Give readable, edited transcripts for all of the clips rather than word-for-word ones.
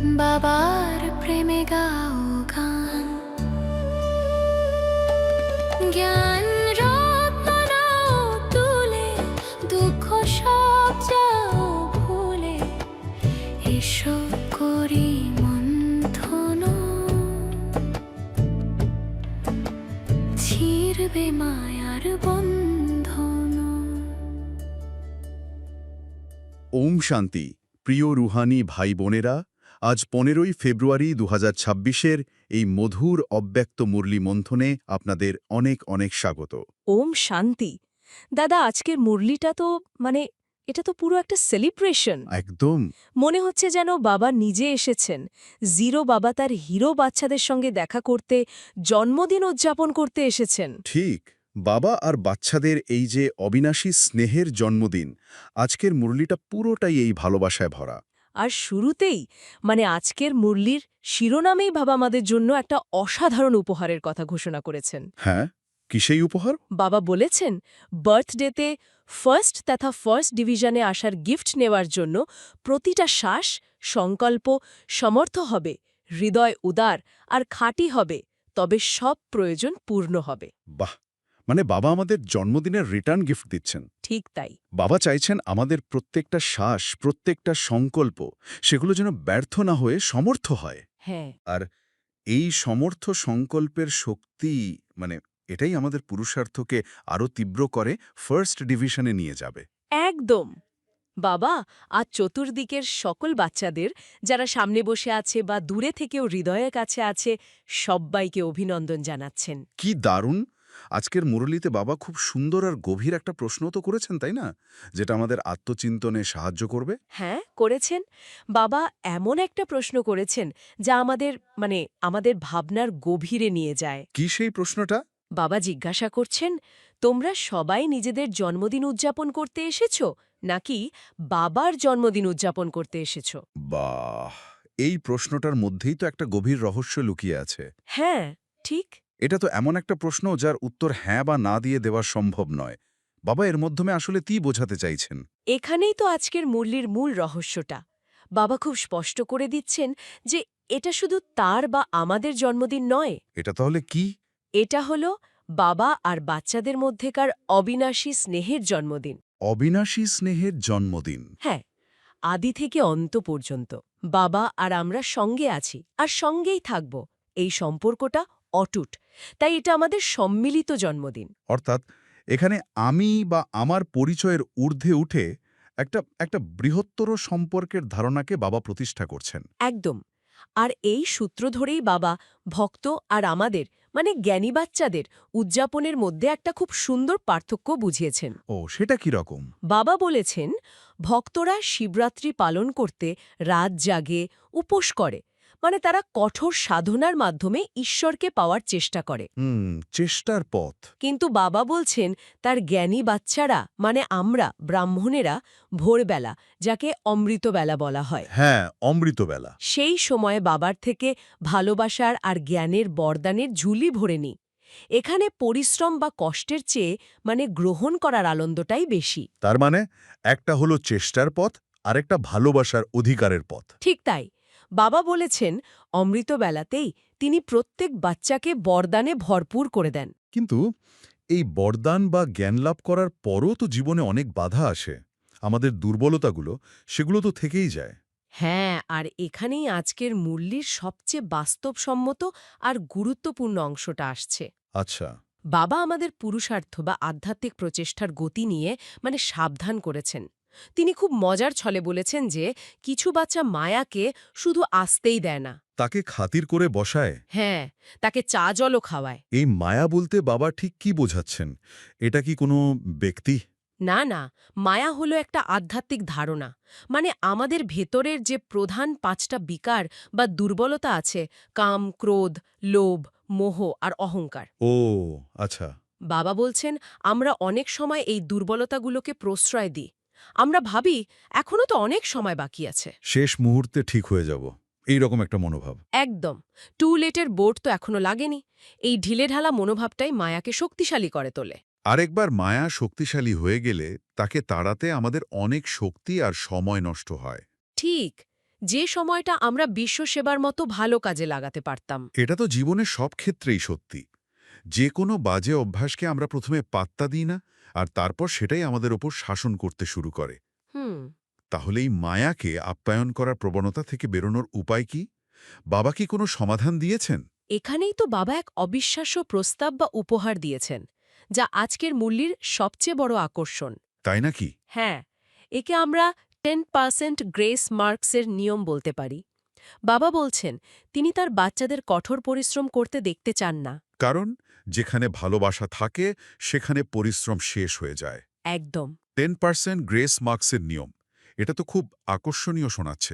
বাবার প্রেমে গাও গান, জ্ঞান রত্ন নাও তুলে, দুঃখ সব যাও ভুলে, এসো করি মন্থন, ছিড়বে মায়ার বন্ধন। ওম শান্তি। প্রিয় রুহানি ভাই বোনেরা, আজ 15ই ফেব্রুয়ারি 2026-এর এই মধুর অব্যক্ত মুরলী মন্থনে আপনাদের অনেক অনেক স্বাগত। ওম শান্তি। দাদা, আজকের মুরলিটা তো এটা তো পুরো একটা সেলিব্রেশন। একদম মনে হচ্ছে যেন বাবা নিজে এসেছেন। জিরো বাবা তার হিরো বাচ্চাদের সঙ্গে দেখা করতে, জন্মদিন উদযাপন করতে এসেছেন। ঠিক। বাবা আর বাচ্চাদের এই যে অবিনাশী স্নেহের জন্মদিন, আজকের মুরলীটা পুরোটাই এই ভালোবাসায় ভরা। আর শুরুতেই আজকের মুরলির শিরোনামেই বাবা আমাদের জন্য একটা অসাধারণ উপহারের কথা ঘোষণা করেছেন। হ্যাঁ, কি সেই উপহার? বাবা বলেছেন বার্থডেতে ফার্স্ট তথা ফার্স্ট ডিভিশনে আসার গিফট নেওয়ার জন্য প্রতিটা শ্বাস সংকল্প সমর্থ হবে, হৃদয় উদার আর খাঁটি হবে, তবে সব প্রয়োজন পূর্ণ হবে। বাহ, বাবা আমাদের জন্মদিনের রিটার্ন গিফট দিচ্ছেন। ঠিক তাই। বাবা চাইছেন আমাদের প্রত্যেকটা শ্বাস, প্রত্যেকটা সংকল্প, সেগুলো যেন ব্যর্থ না হয়ে সমর্থ হয়। হ্যাঁ, আর এই সমর্থ সংকল্পের শক্তি এটাই আমাদের পুরুষার্থকে আরও তীব্র করে ফার্স্ট ডিভিশনে নিয়ে যাবে। একদম। বাবা আজ চতুর্দিকের সকল বাচ্চাদের, যারা সামনে বসে আছে বা দূরে থেকেও হৃদয়ের কাছে আছে, সব্বাইকে অভিনন্দন জানাচ্ছেন। কি দারুণ! আজকের মুরলীতে বাবা খুব সুন্দর আর গভীর একটা প্রশ্ন তো করেছেন, তাই না? যেটা আমাদের আত্মচিন্তনে সাহায্য করবে। হ্যাঁ, করেছেন। বাবা এমন একটা প্রশ্ন করেছেন যা আমাদের ভাবনার গভীরে নিয়ে যায়। কি সেই প্রশ্নটা? বাবা জিজ্ঞাসা করছেন, তোমরা সবাই নিজেদের জন্মদিন উদযাপন করতে এসেছো, নাকি বাবার জন্মদিন উদযাপন করতে এসেছো? বাহ, এই প্রশ্নটার মধ্যেই তো একটা গভীর রহস্য লুকিয়ে আছে। হ্যাঁ, ঠিক। এটা তো এমন একটা প্রশ্ন যার উত্তর হ্যাঁ বা না দিয়ে দেওয়া সম্ভব নয়। বাবা এর মাধ্যমে আসলে কি বোঝাতে চাইছেন? এখানেই তো আজকের মুরলির মূল রহস্যটা। বাবা খুব স্পষ্ট করে দিচ্ছেন যে এটা শুধু তার বা আমাদের জন্মদিন নয়, এটা তাহলে কি? এটা হলো বাবা আর বাচ্চাদের মধ্যেকার অবিনাশী স্নেহের জন্মদিন। অবিনাশী স্নেহের জন্মদিন। হ্যাঁ, আদি থেকে অন্ত পর্যন্ত বাবা আর আমরা সঙ্গে আছি আর সঙ্গেই থাকব। এই সম্পর্কটা অটুট, তাই এটা আমাদের সম্মিলিত জন্মদিন। অর্থাৎ এখানে আমি বা আমার পরিচয়ের ঊর্ধ্বে উঠে একটা বৃহত্তর সম্পর্কের ধারণাকে বাবা প্রতিষ্ঠা করছেন। একদম। আর এই সূত্র ধরেই বাবা ভক্ত আর আমাদের জ্ঞানী বাচ্চাদের উদযাপনের মধ্যে একটা খুব সুন্দর পার্থক্য বুঝিয়েছেন। ও, সেটা কি রকম? বাবা বলেছেন, ভক্তরা শিবরাত্রি পালন করতে রাত জাগে, উপোস করে, তারা কঠোর সাধনার মাধ্যমে ঈশ্বরকে পাওয়ার চেষ্টা করে। চেষ্টার পথ। কিন্তু বাবা বলছেন তার জ্ঞানী বাচ্চারা আমরা ব্রাহ্মণেরা ভোরবেলা, যাকে অমৃতবেলা বলা হয়, হ্যাঁ, অমৃতবেলা। সেই সময়ে বাবার থেকে ভালোবাসার আর জ্ঞানের বরদানের ঝুলি ভরে নিই। এখানে পরিশ্রম বা কষ্টের চেয়ে গ্রহণ করার আনন্দটাই বেশি। তার মানে একটা হলো চেষ্টার পথ, আরেকটা ভালোবাসার অধিকারের পথ। ঠিক তাই। বাবা বলেছেন অমৃতবেলাতেই তিনি প্রত্যেক বাচ্চাকে বরদানে ভরপুর করে দেন। কিন্তু এই বরদান বা জ্ঞান লাভ করার পরও তো জীবনে অনেক বাধা আসে। আমাদের দুর্বলতাগুলো, সেগুলো তো থেকেই যায়। হ্যাঁ, আর এখানেই আজকের মুরলির সবচেয়ে বাস্তবসম্মত আর গুরুত্বপূর্ণ অংশটা আসছে। আচ্ছা। বাবা আমাদের পুরুষার্থ বা আধ্যাত্মিক প্রচেষ্টার গতি নিয়ে সাবধান করেছেন। তিনি খুব মজার ছলে বলেছেন যে কিছু বাচ্চা মায়াকে শুধু আসতেই দেয় না, তাকে খাতির করে বসায়। হ্যাঁ, তাকে চা জলও খাওয়ায়। এই মায়া বলতে বাবা ঠিক কি বোঝাচ্ছেন? এটা কি কোনো ব্যক্তি? না না, মায়া হলো একটা আধ্যাত্মিক ধারণা। আমাদের ভেতরের যে প্রধান 5টা বিকার বা দুর্বলতা আছে, কাম, ক্রোধ, লোভ, মোহ আর অহংকার। ও আচ্ছা। বাবা বলছেন আমরা অনেক সময় এই দুর্বলতাগুলোকে প্রশ্রয় দিই। আমরা ভাবি এখনো তো অনেক সময় বাকি আছে, শেষ মুহূর্তে ঠিক হয়ে যাব, এই রকম একটা মনোভাব। একদম। টু লেটের বোর্ড তো এখনো লাগেনি। এই ঢিলেঢালা মনোভাবটাই মায়াকে শক্তিশালী করে তোলে। আরেকবার মায়া শক্তিশালী হয়ে গেলে তাকে তাড়াতে আমাদের অনেক শক্তি আর সময় নষ্ট হয়। ঠিক, যে সময়টা আমরা বিশ্বসেবার মতো ভালো কাজে লাগাতে পারতাম। এটা তো জীবনের সব ক্ষেত্রেই সত্যি। যে কোনো বাজে অভ্যাসকে আমরা প্রথমে পাত্তা দিই না, আর তারপর সেটাই আমাদের ওপর শাসন করতে শুরু করে। হুম। তাহলে এই মায়াকে আপ্যায়ন করার প্রবণতা থেকে বেরোনোর উপায় কি? বাবা কি কোনো সমাধান দিয়েছেন? এখানেই তো বাবা এক অবিশ্বাস্য প্রস্তাব বা উপহার দিয়েছেন, যা আজকের মূল্যের সবচেয়ে বড় আকর্ষণ। তাই নাকি? হ্যাঁ, একে আমরা 10% গ্রেস মার্কসের নিয়ম বলতে পারি। বাবা বলছেন তিনি তার বাচ্চাদের কঠোর পরিশ্রম করতে দেখতে চান না। কারণ যেখানে ভালোবাসা থাকে সেখানে পরিশ্রম শেষ হয়ে যায়। একদম। 10% গ্রেস মার্কসের নিয়ম, এটা তো খুব আকর্ষণীয় শোনাচ্ছে।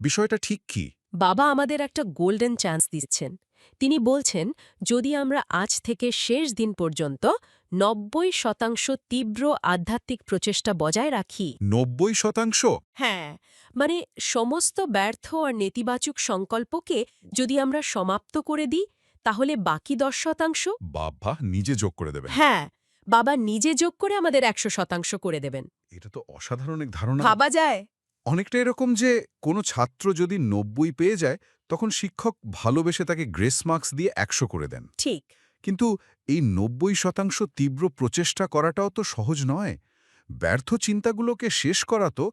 বিষয়টা ঠিক কি? বাবা আমাদের একটা গোল্ডেন চান্স দিচ্ছেন। তিনি বলছেন যদি আমরা আজ থেকে শেষ দিন পর্যন্ত 90% তীব্র আধ্যাত্মিক প্রচেষ্টা বজায় রাখি। 90%? হ্যাঁ, মানে সমস্ত ব্যর্থ আর নেতিবাচক সংকল্পকে যদি আমরা সমাপ্ত করে দিই, তাহলে বাকি 10%? বাবা নিজে যোগ করে দেবেন? হ্যাঁ, বাবা নিজে যোগ করে আমাদের 100% করে দেবেন। এটা তো অসাধারণ এক ধারণা। ভাবা যায়? অনেকটা এরকম যে কোনো ছাত্র যদি 90 পেয়ে যায়, তখন শিক্ষক ভালোবেসে তাকে গ্রেস মার্কস দিয়ে 100 করে দেন। ঠিক। কিন্তু এই 90% তীব্র প্রচেষ্টা করাটাও তো সহজ নয়। ব্যর্থ চিন্তাগুলোকে শেষ করা তো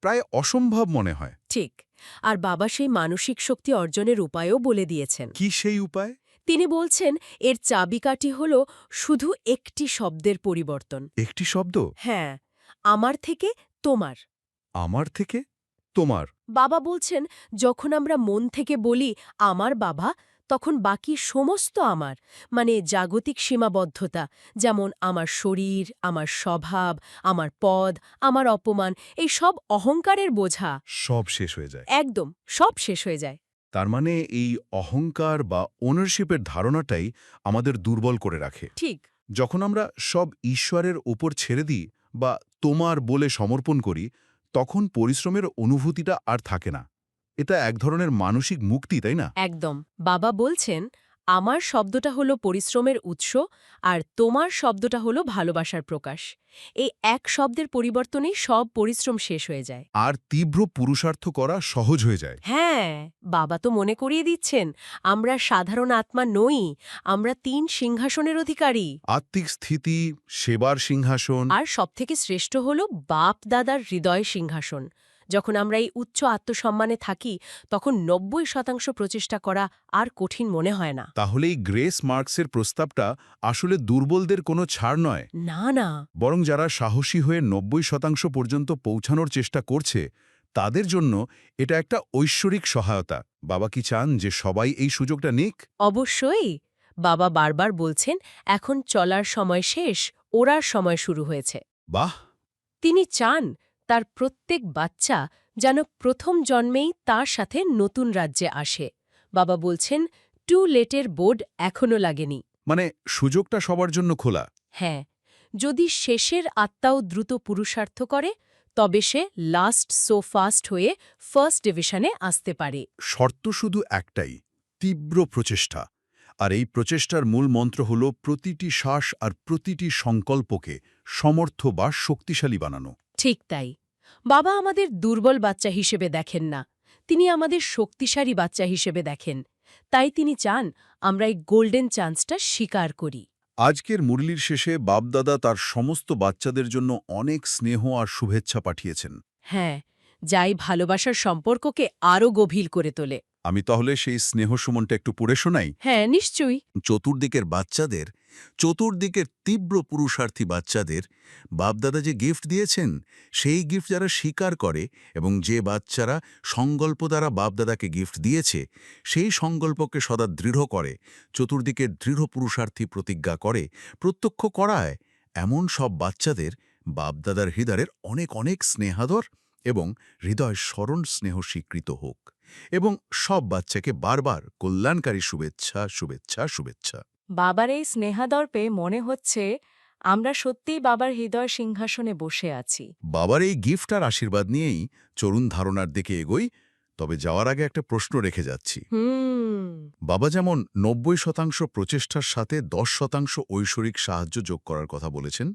প্রায় অসম্ভব মনে হয়। ঠিক। আর বাবা সেই মানসিক শক্তি অর্জনের উপায়ও বলে দিয়েছেন। কি সেই উপায়? তিনি বলছেন এর চাবিকাঠি হল শুধু একটি শব্দের পরিবর্তন। একটি শব্দ? হ্যাঁ, আমার থেকে তোমার। আমার থেকে তোমার? বাবা বলছেন যখন আমরা মন থেকে বলি আমার বাবা, তখন বাকি সমস্ত আমার, মানে জাগতিক সীমাবদ্ধতা, যেমন আমার শরীর, আমার স্বভাব, আমার পদ, আমার অপমান, এই সব অহংকারের বোঝা সব শেষ হয়ে যায়। একদম সব শেষ হয়ে যায়। তার মানে এই অহংকার বা ওনারশিপের ধারণাটাই আমাদের দুর্বল করে রাখে। ঠিক। যখন আমরা সব ঈশ্বরের ওপর ছেড়ে দিই বা তোমার বলে সমর্পণ করি, তখন পরিশ্রমের অনুভূতিটা আর থাকে না। এটা এক ধরনের মানসিক মুক্তি, তাই না? একদম। বাবা বলছেন আমার শব্দটা হলো পরিশ্রমের উৎস, আর তোমার শব্দটা হলো ভালোবাসার প্রকাশ। এই এক শব্দের পরিবর্তনেই সব পরিশ্রম শেষ হয়ে যায়। আর তীব্র পুরুষার্থ করা সহজ হয়ে যায়। হ্যাঁ, বাবা তো মনে করিয়ে দিচ্ছেন আমরা সাধারণ আত্মা নই, আমরা 3 সিংহাসনের অধিকারী। আত্মিক স্থিতি, সেবার সিংহাসন। আর সবথেকে শ্রেষ্ঠ হল বাপ দাদার হৃদয় সিংহাসন। যখন আমরা এই উচ্চ আত্মসম্মানে থাকি, তখন 90% প্রচেষ্টা করা আর কঠিন মনে হয় না। তাহলে এই গ্রেস মার্কসের প্রস্তাবটা আসলে দুর্বলদের কোনো ছাড় নয়, না না, বরং যারা সাহসী হয়ে 90% পর্যন্ত পৌঁছানোর চেষ্টা করছে তাদের জন্য এটা একটা ঐশ্বরিক সহায়তা। বাবা কি চান যে সবাই এই সুযোগটা নিক? অবশ্যই। বাবা বারবার বলছেন এখন চলার সময় শেষ, ওড়ার সময় শুরু হয়েছে। বাহ! তিনি চান তার প্রত্যেক বাচ্চা যেন প্রথম জন্মেই তার সাথে নতুন রাজ্যে আসে। বাবা বলছেন টু লেটের বোর্ড এখনও লাগেনি। সুযোগটা সবার জন্য খোলা। হ্যাঁ, যদি শেষের আত্মাও দ্রুত পুরুষার্থ করে, তবে সে লাস্ট সো ফাস্ট হয়ে ফার্স্ট ডিভিশনে আসতে পারে। শর্ত শুধু একটাই, তীব্র প্রচেষ্টা। আর এই প্রচেষ্টার মূল মন্ত্র হল প্রতিটি শ্বাস আর প্রতিটি সংকল্পকে সমর্থ বা শক্তিশালী বানানো। ঠিক তাই। বাবা আমাদের দুর্বল বাচ্চা হিসেবে দেখেন না, তিনি আমাদের শক্তিশালী বাচ্চা হিসেবে দেখেন। তাই তিনি চান আমরা এই গোল্ডেন চান্সটা স্বীকার করি। আজকের মুরলির শেষে বাপদাদা তার সমস্ত বাচ্চাদের জন্য অনেক স্নেহ আর শুভেচ্ছা পাঠিয়েছেন। হ্যাঁ, যাই ভালোবাসার সম্পর্ককে আরও গভীর করে তোলে। আমি তাহলে সেই স্নেহ সুমনটা একটু পড়ে শোনাই। হ্যাঁ, নিশ্চয়ই। চতুর্দিকের তীব্র পুরুষার্থী বাচ্চাদের বাপদাদা যে গিফট দিয়েছেন, সেই গিফট যারা স্বীকার করে এবং যে বাচ্চারা সংকল্প দ্বারা বাপদাদাকে গিফট দিয়েছে সেই সংকল্পকে সদা দৃঢ় করে, চতুর্দিকের দৃঢ় পুরুষার্থী প্রতিজ্ঞা করে, প্রত্যক্ষ করায়, এমন সব বাচ্চাদের বাপদাদার হৃদয়ের অনেক অনেক স্নেহাদর এবং হৃদয় স্মরণ স্নেহ স্বীকৃত হোক, এবং সব বাচ্চাকে বারবার কল্যাণকারী শুভেচ্ছা, শুভেচ্ছা, শুভেচ্ছা। বাবার এই স্নেহাদর পেয়ে মনে হচ্ছে আমরা সত্যিই বাবার হৃদয় সিংহাসনে বসে আছি। বাবার এই গিফট আর আশীর্বাদ নিয়েই চরুণ ধারণার দিকে এগোই। তবে যাওয়ার আগে একটা প্রশ্ন রেখে যাচ্ছি। বাবা যেমন 90% প্রচেষ্টার সাথে 10% ঐশ্বরিক সাহায্য যোগ করার কথা বলেছেন,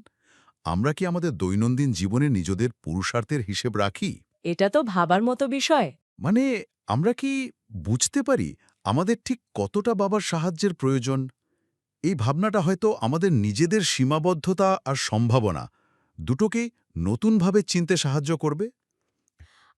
আমরা কি আমাদের দৈনন্দিন জীবনে নিজেদের পুরুষার্থের হিসেব রাখি? এটা তো ভাবার মতো বিষয়। মানে আমরা কি বুঝতে পারি আমাদের ঠিক কতটা বাবার সাহায্যের প্রয়োজন? এই ভাবনাটা হয়তো আমাদের নিজেদের সীমাবদ্ধতা আর সম্ভাবনা দুটোকেই নতুনভাবে চিনতে সাহায্য করবে।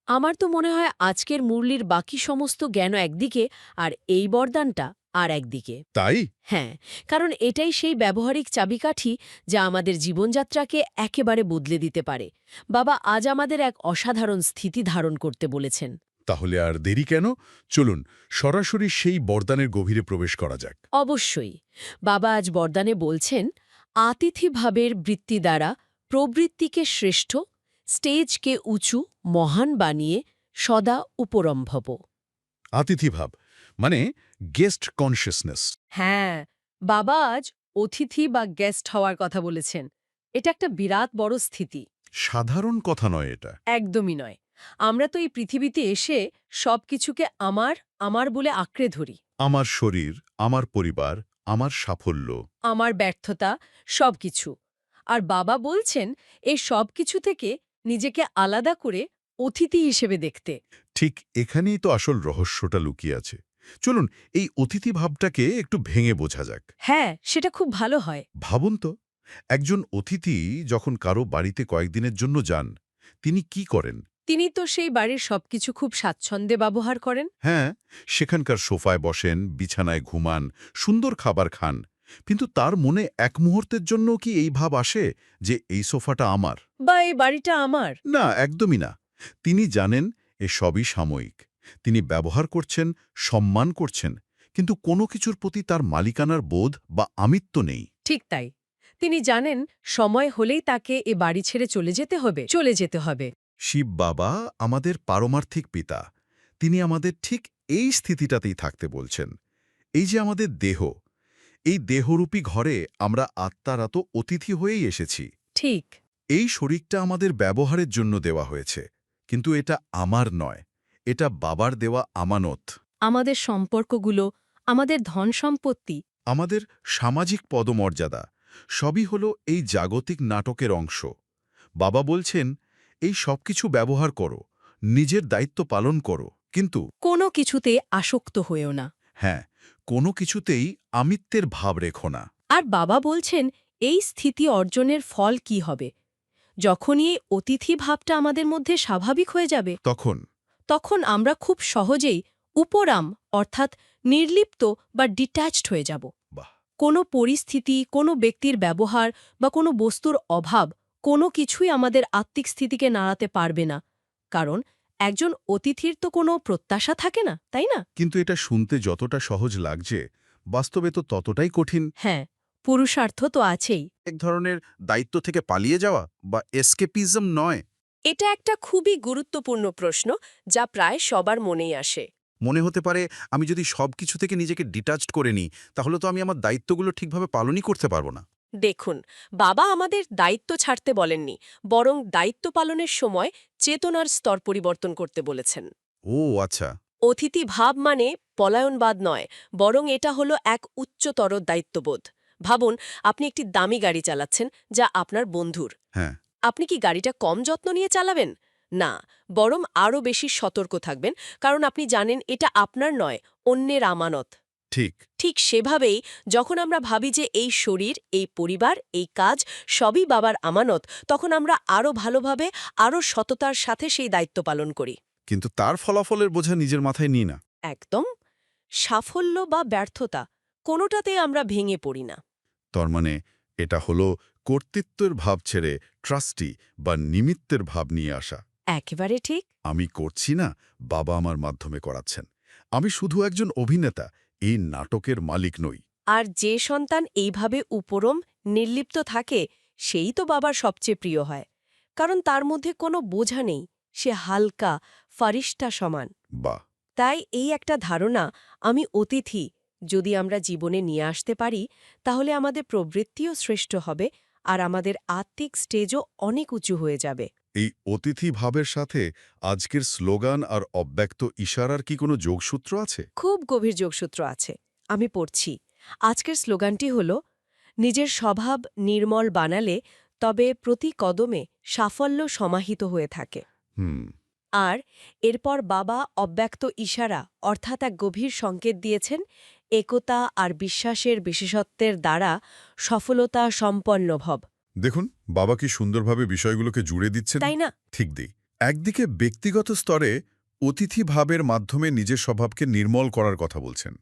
আমার তো মনে হয় আজকের মুরলির বাকি সমস্ত জ্ঞান একদিকে আর এই বরদানটা আর একদিকে। তাই হ্যাঁ, কারণ এটাই সেই ব্যবহারিক চাবিকাঠি যা আমাদের জীবনযাত্রাকে একেবারে বদলে দিতে পারে। বাবা আজ আমাদের এক অসাধারণ স্থিতি ধারণ করতে বলেছেন। তাহলে আর দেরি কেন, চলুন সরাসরি সেই বরদানের গভীরে প্রবেশ করা যাক। অবশ্যই। বাবা আজ বরদানে বলছেন, আতিথিভাবের বৃত্তি দ্বারা প্রবৃত্তিকে শ্রেষ্ঠ, স্টেজকে উঁচু মহান বানিয়ে সদা উপরম্ভব। আতিথিভাব মানে গেস্ট কনসিয়াসনেস। হ্যাঁ, বাবা আজ অতিথি বা গেস্ট হওয়ার কথা বলেছেন। এটা একটা বিরাট বড় স্থিতি। সাধারণ কথা নয় এটা। একদমই নয়। আমরা তো এই পৃথিবীতে এসে সবকিছুকে আমার আমার বলে আঁকড়ে ধরি। আমার শরীর, আমার পরিবার, আমার সাফল্য। আমার ব্যর্থতা, সবকিছু। আর বাবা বলছেন এই সবকিছু থেকে নিজেকে আলাদা করে অতিথি হিসেবে দেখতে। ঠিক এখানেই তো আসল রহস্যটা লুকিয়ে আছে। চলুন এই অতিথি ভাবটাকে একটু ভেঙে বোঝা যাক। হ্যাঁ, সেটা খুব ভালো হয়। ভাবুন তো, একজন অতিথি যখন কারো বাড়িতে কয়েকদিনের জন্য যান, তিনি কি করেন? তিনি তো সেই বাড়ির সবকিছু খুব স্বাচ্ছন্দ্যে ব্যবহার করেন। হ্যাঁ, সেখানকার সোফায় বসেন, বিছানায় ঘুমান, সুন্দর খাবার খান। কিন্তু তার মনে এক মুহূর্তের জন্য কি এই ভাব আসে যে এই সোফাটা আমার? বা এই বাড়িটা আমার। না, একদমই না। তিনি জানেন এ সবই সাময়িক। তিনি ব্যবহার করছেন, সম্মান করছেন, কিন্তু কোনো কিছুর প্রতি তার মালিকানার বোধ বা আমিত্ব নেই। ঠিক তাই। তিনি জানেন সময় হলেই তাকে এ বাড়ি ছেড়ে চলে যেতে হবে। শিব বাবা আমাদের পারমার্থিক পিতা। তিনি আমাদের ঠিক এই স্থিতিটাতেই থাকতে বলছেন। এই যে আমাদের দেহ, এই দেহরূপী ঘরে আমরা আত্মারা তো অতিথি হয়েই এসেছি। ঠিক। এই শরীরটা আমাদের ব্যবহারের জন্য দেওয়া হয়েছে, কিন্তু এটা আমার নয়, এটা বাবার দেওয়া আমানত। আমাদের সম্পর্কগুলো, আমাদের ধন সম্পত্তি, আমাদের সামাজিক পদমর্যাদা সবই হলো এই জাগতিক নাটকের অংশ। বাবা বলছেন, এই সবকিছু ব্যবহার করো, নিজের দায়িত্ব পালন করো, কিন্তু কোনো কিছুতে আসক্ত হয়েও না। হ্যাঁ, কোনো কিছুতেই আমিত্বের ভাব রেখো না। আর বাবা বলছেন এই স্থিতি অর্জনের ফল কি হবে? যখনই এই অতিথি ভাবটা আমাদের মধ্যে স্বাভাবিক হয়ে যাবে, তখন আমরা খুব সহজেই উপরাম অর্থাৎ নির্লিপ্ত বা ডিট্যাচড হয়ে যাব। বাহ, কোনো পরিস্থিতি, কোনো ব্যক্তির ব্যবহার বা কোনো বস্তুর অভাব কোনো কিছুই আমাদের আত্মিক স্থিতিকে নাড়াতে পারবে না। কারণ একজন অতিথির তো কোনো প্রত্যাশা থাকে না, তাই না? কিন্তু এটা শুনতে যতটা সহজ লাগছে, বাস্তবে তো ততটাই কঠিন। হ্যাঁ, পুরুষার্থ তো আছেই। এক ধরনের দায়িত্ব থেকে পালিয়ে যাওয়া বা এসকেপিজম নয়। এটা একটা খুবই গুরুত্বপূর্ণ প্রশ্ন যা প্রায় সবার মনেই আসে। মনে হতে পারে, আমি যদি সবকিছু থেকে নিজেকে ডিটাচড করে নিই, তাহলে তো আমি আমার দায়িত্বগুলো ঠিকভাবে পালনই করতে পারবো না। দেখুন, বাবা আমাদের দায়িত্ব ছাড়তে বলেননি, বরং দায়িত্ব পালনের সময় চেতনার স্তর পরিবর্তন করতে বলেছেন। ও আচ্ছা। অতিথি ভাব মানে পলায়নবাদ নয়, বরং এটা হলো এক উচ্চতর দায়িত্ববোধ। ভাবুন, আপনি একটি দামি গাড়ি চালাচ্ছেন যা আপনার বন্ধুর। হ্যাঁ, আপনি কি গাড়িটা কম যত্ন নিয়ে চালাবেন? না, বরং আরও বেশি সতর্ক থাকবেন, কারণ আপনি জানেন এটা আপনার নয়, অন্যের আমানত। ঠিক। ঠিক সেভাবেই যখন আমরা ভাবি যে এই শরীর, এই পরিবার, এই কাজ সবই বাবার আমানত, তখন আমরা আরও ভালোভাবে, আরও সততার সাথে সেই দায়িত্ব পালন করি। কিন্তু তার ফলাফলের বোঝা নিজের মাথায় নিই না। একদম। সাফল্য বা ব্যর্থতা কোনোটাতে আমরা ভেঙে পড়ি না। তার মানে এটা হলো কর্তৃত্বের ভাব ছেড়ে ট্রাস্টি বা নিমিত্তের ভাব নিয়ে আসা। একেবারে ঠিক। আমি করছি না, বাবা আমার মাধ্যমে করাচ্ছেন। আমি শুধু একজন অভিনেতা, এই নাটকের মালিক নই। আর যে সন্তান এইভাবে উপরম নির্লিপ্ত থাকে, সেই তো বাবার সবচেয়ে প্রিয় হয়। কারণ তার মধ্যে কোনো বোঝা নেই, সে হালকা, ফারিস্তা সমান। বাহ, তাই এই একটা ধারণা, আমি অতিথি, যদি আমরা জীবনে নিয়ে আসতে পারি, তাহলে আমাদের প্রবৃত্তিও শ্রেষ্ঠ হবে আর আমাদের আত্মিক স্টেজও অনেক উঁচু হয়ে যাবে। এই অতিথি ভাবের সাথে আজকের স্লোগান আর অব্যক্ত ইশারার কি কোনো যোগসূত্র আছে? খুব গভীর যোগসূত্র আছে। আমি পড়ছি। আজকের স্লোগানটি হল, নিজের স্বভাব নির্মল বানালে তবে প্রতি কদমে সাফল্য সমাহিত হয়ে থাকে। হুম। আর এরপর বাবা অব্যক্ত ইশারা অর্থাৎ এক গভীর সংকেত দিয়েছেন একতা আর বিশ্বাসের বিশেষত্বের দ্বারা সফলতা সম্পন্ন ভব। দেখুন বাবা কি সুন্দরভাবে বিষয়গুলোকে জুড়ে দিচ্ছেন, তাই না? ঠিক দিই। একদিকে ব্যক্তিগত স্তরে অতিথি ভাবের মাধ্যমে নিজের স্বভাবকে নির্মল করার কথা বলছেন,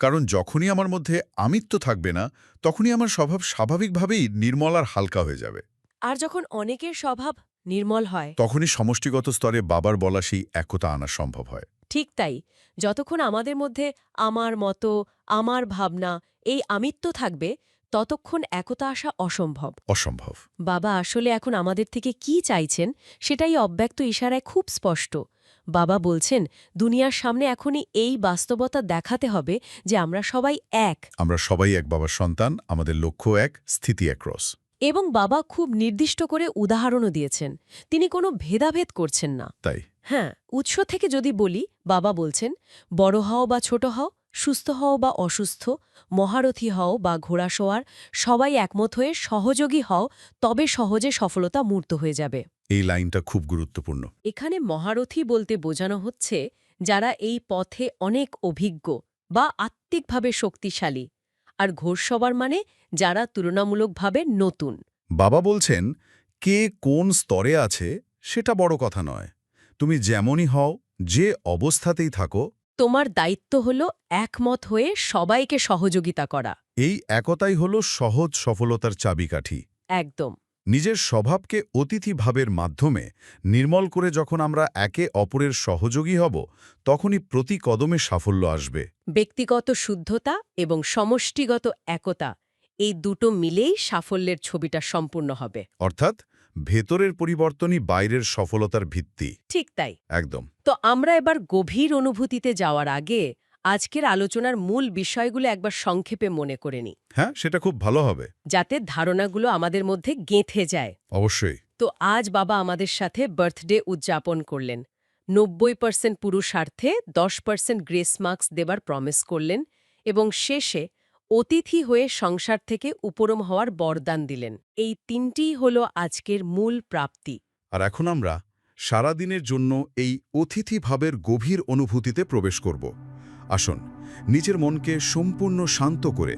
কারণ যখনই আমার মধ্যে আমিত্ব থাকবে না তখনই আমার স্বভাব স্বাভাবিকভাবেই নির্মল আর হালকা হয়ে যাবে। আর যখন অনেকের স্বভাব নির্মল হয় তখনই সমষ্টিগত স্তরে বাবার বলা সেই একতা আনা সম্ভব হয়। ঠিক তাই, যতক্ষণ আমাদের মধ্যে আমার মতো, আমার ভাবনা, এই আমিত্ব থাকবে ততক্ষণ একতা আসা অসম্ভব। অসম্ভব। বাবা আসলে এখন আমাদের থেকে কি চাইছেন সেটাই অব্যক্ত ইশারায় খুব স্পষ্ট। বাবা বলছেন দুনিয়ার সামনে এখনই এই বাস্তবতা দেখাতে হবে যে আমরা সবাই এক। আমরা সবাই এক বাবার সন্তান, আমাদের লক্ষ্য এক, স্থিতি একরস। এবং বাবা খুব নির্দিষ্ট করে উদাহরণও দিয়েছেন, তিনি কোনো ভেদাভেদ করছেন না। তাই হ্যাঁ, উৎস থেকে যদি বলি, বাবা বলছেন বড় হও বা ছোট হও, সুস্থ হও বা অসুস্থ, মহারথী হও বা ঘোড়াসোয়ার, সবাই একমত হয়ে সহযোগী হও, তবে সহজে সফলতা মূর্ত হয়ে যাবে। এই লাইনটা খুব গুরুত্বপূর্ণ। এখানে মহারথী বলতে বোঝানো হচ্ছে যারা এই পথে অনেক অভিজ্ঞ বা আত্মিকভাবে শক্তিশালী, আর ঘোড়সবার মানে যারা তুলনামূলকভাবে নতুন। বাবা বলছেন কে কোন স্তরে আছে সেটা বড় কথা নয়, তুমি যেমনই হও, যে অবস্থাতেই থাকো, তোমার দায়িত্ব হল একমত হয়ে সবাইকে সহযোগিতা করা। এই একতাই হল সহজ সফলতার চাবিকাঠি। একদম। নিজের স্বভাবকে অতিথি ভাবের মাধ্যমে নির্মল করে যখন আমরা একে অপরের সহযোগী হব, তখনই প্রতি কদমে সাফল্য আসবে। ব্যক্তিগত শুদ্ধতা এবং সমষ্টিগত একতা, এই দুটো মিলেই সাফল্যের ছবিটা সম্পূর্ণ হবে। অর্থাৎ ভেতরের পরিবর্তনই বাইরের সফলতার ভিত্তি। ঠিক তাই। একদম। তো আমরা এবার গভীর অনুভূতিতে যাওয়ার আগে আজকের আলোচনার মূল বিষয়গুলো একবার সংক্ষেপে মনে করে নিই, হ্যাঁ, সেটা খুব ভালো হবে, যাতে ধারণাগুলো আমাদের মধ্যে গেঁথে যায়। অবশ্যই। তো আজ বাবা আমাদের সাথে বার্থডে উদযাপন করলেন, 90% পুরুষার্থে 10% গ্রেস মার্কস দেবার প্রমিস করলেন, এবং শেষে অতিথি হয়ে সংসার থেকে উপরম হওয়ার বরদান দিলেন। এই তিনটিই হল আজকের মূল প্রাপ্তি। আর এখন আমরা সারাদিনের জন্য এই অতিথি ভাবের গভীর অনুভূতিতে প্রবেশ করব। আসুন, নিজের মনকে সম্পূর্ণ শান্ত করে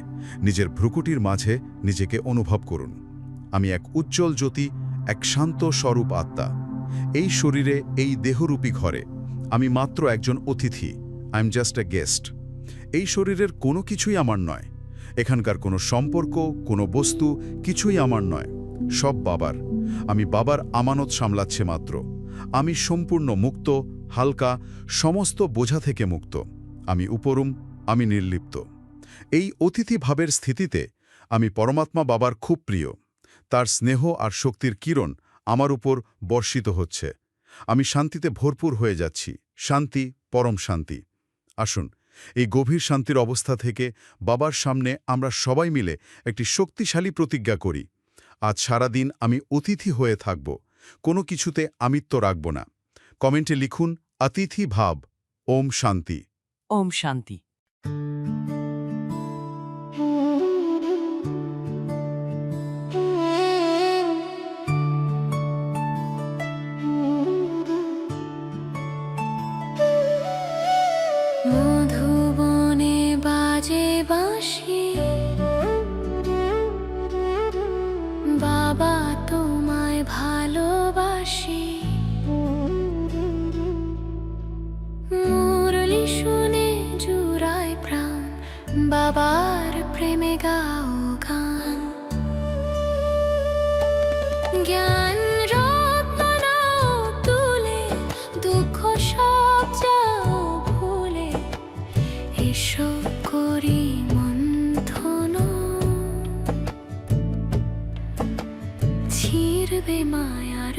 নিজের ভ্রুকুটির মাঝে নিজেকে অনুভব করুন। আমি এক উজ্জ্বল জ্যোতি, এক শান্ত স্বরূপ আত্মা। এই শরীরে, এই দেহরূপী ঘরে আমি মাত্র একজন অতিথি। I am just a guest. এই শরীরের কোনো কিছুই আমার নয়, এখানকার কোনো সম্পর্ক, কোনো বস্তু, কিছুই আমার নয়, সব বাবার। আমি বাবার আমানত সামলাচ্ছে মাত্র। আমি সম্পূর্ণ মুক্ত, হালকা, সমস্ত বোঝা থেকে মুক্ত। আমি উপরম, আমি নির্লিপ্ত। এই অতিথি ভাবের স্থিতিতে আমি পরমাত্মা বাবার খুব প্রিয়। তার স্নেহ আর শক্তির কিরণ আমার উপর বর্ষিত হচ্ছে। আমি শান্তিতে ভরপুর হয়ে যাচ্ছি। শান্তি, পরম শান্তি। আসুন, এই গভীর শান্তির অবস্থা থেকে বাবার সামনে আমরা সবাই মিলে একটি শক্তিশালী প্রতিজ্ঞা করি। আজ সারাদিন আমি অতিথি হয়ে থাকব, কোনো কিছুতে আমিত্ব রাখব না। কমেন্টে লিখুন অতিথি ভাব। ওম শান্তি। ওম শান্তি। মধুবনে বাজে বাঁশি, বাবা তোমায় ভালোবাসি। মুরলি শুনে জুড়ায় প্রাণ, বাবার প্রেমে গাও গান। জ্ঞান রত্ন নাও তুলে, দুঃখ সব যাও ভুলে, এসো করি মন্থন। ছিড়বে মায়ার